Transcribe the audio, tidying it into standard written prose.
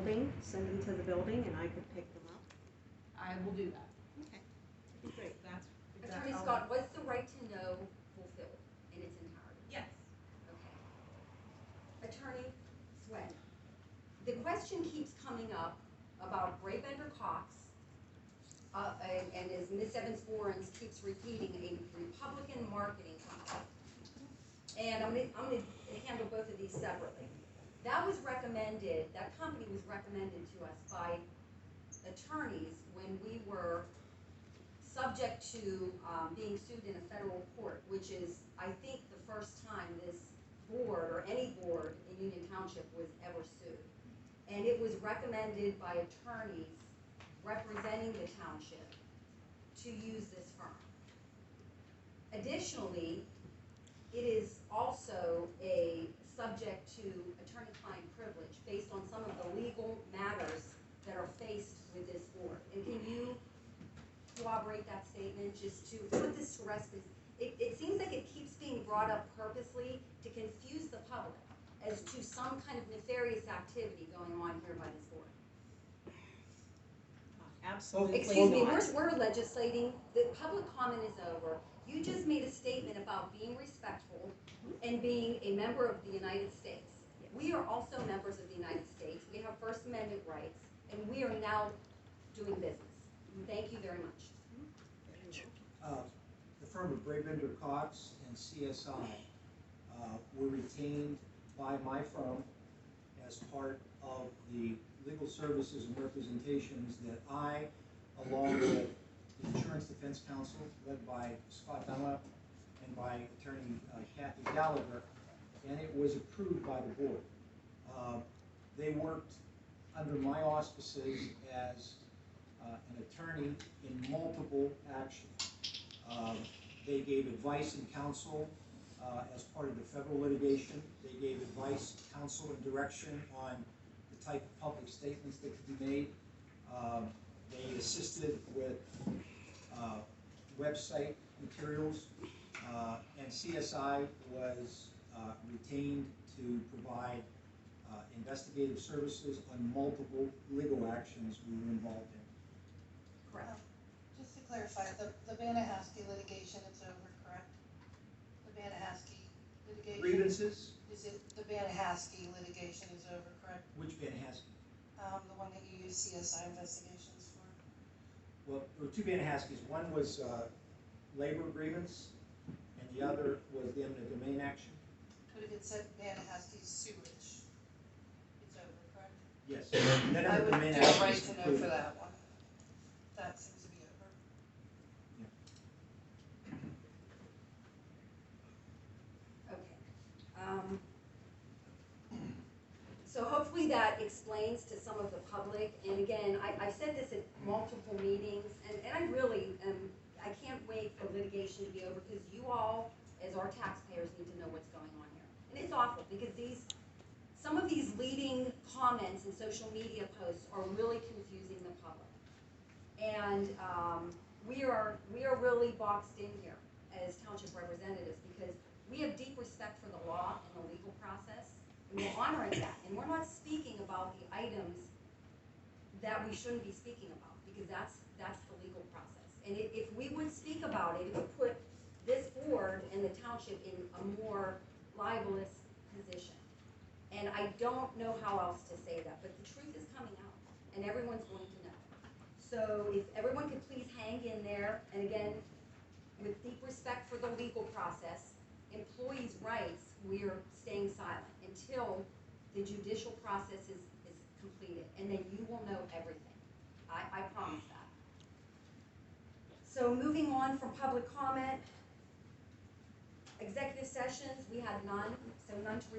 building, send them to the building, and I could pick them up? I will do that. Okay, great. That's Attorney Scott, was the right to know fulfilled in its entirety? Yes. Okay. Attorney Swen, the question keeps coming up about Braebender Cox, and as Ms. Evans-Warrens keeps repeating, a Republican marketing company. And I'm gonna handle both of these separately. That company was recommended to us by attorneys when we were subject to being sued in a federal court, which is, I think, the first time this board or any board in Union Township was ever sued. And it was recommended by attorneys representing the township to use this firm. Additionally, it is also a subject to attorney-client privilege based on some of the legal matters that are faced with this board. And can you corroborate that statement just to put this to rest? It seems like it keeps being brought up purposely to confuse the public as to some kind of nefarious activity going on here by this board. Absolutely. Excuse me, we're legislating. The public comment is over. You just made a statement about being respectful and being a member of the United States. We are also members of the United States. We have First Amendment rights, and we are now doing business. Thank you very much. The firm of Braebender Cox and CSI were retained by my firm as part of the legal services and representations that I, along with the Insurance Defense Council, led by Scott Dunlap and by attorney Kathy Gallagher, and it was approved by the board. They worked under my auspices as an attorney in multiple actions. They gave advice and counsel as part of the federal litigation. They gave advice, counsel, and direction on the type of public statements that could be made. They assisted with website materials, and CSI was retained to provide investigative services on multiple legal actions we were involved in. Correct. Just to clarify, the Banahasky litigation is over, correct? The Banahasky litigation? Grievances? Is it the Banahasky litigation is over, correct? Which Banahasky? The one that you use CSI investigations for? Well, there were two Banahaskys. One was labor grievance, and the other was the eminent domain action. But if it said Banahasky's sewage, it's over, correct? Yes. I would do a right to know for that one. That seems to be over. Okay. So hopefully that explains to some of the public. And again, I've said this at multiple meetings, and I really I can't wait for litigation to be over, because you all, as our taxpayers, need to know what's going on here. And it's awful, because some of these leading comments and social media posts are really confusing the public. And we are really boxed in here as township representatives, because we have deep respect for the law and the legal process, and we're honoring that. And we're not speaking about the items that we shouldn't be speaking about, because that's the legal process. And if we would speak about it, it would put this board and the township in a more libelous position. And I don't know how else to say that, but the truth is coming out, and everyone's going to know. So if everyone could please hang in there, and again, with deep respect for the legal process, employees' rights, we're staying silent until the judicial process is completed, and then you will know everything. I promise that. So moving on from public comment, executive sessions, we had none, so none to report.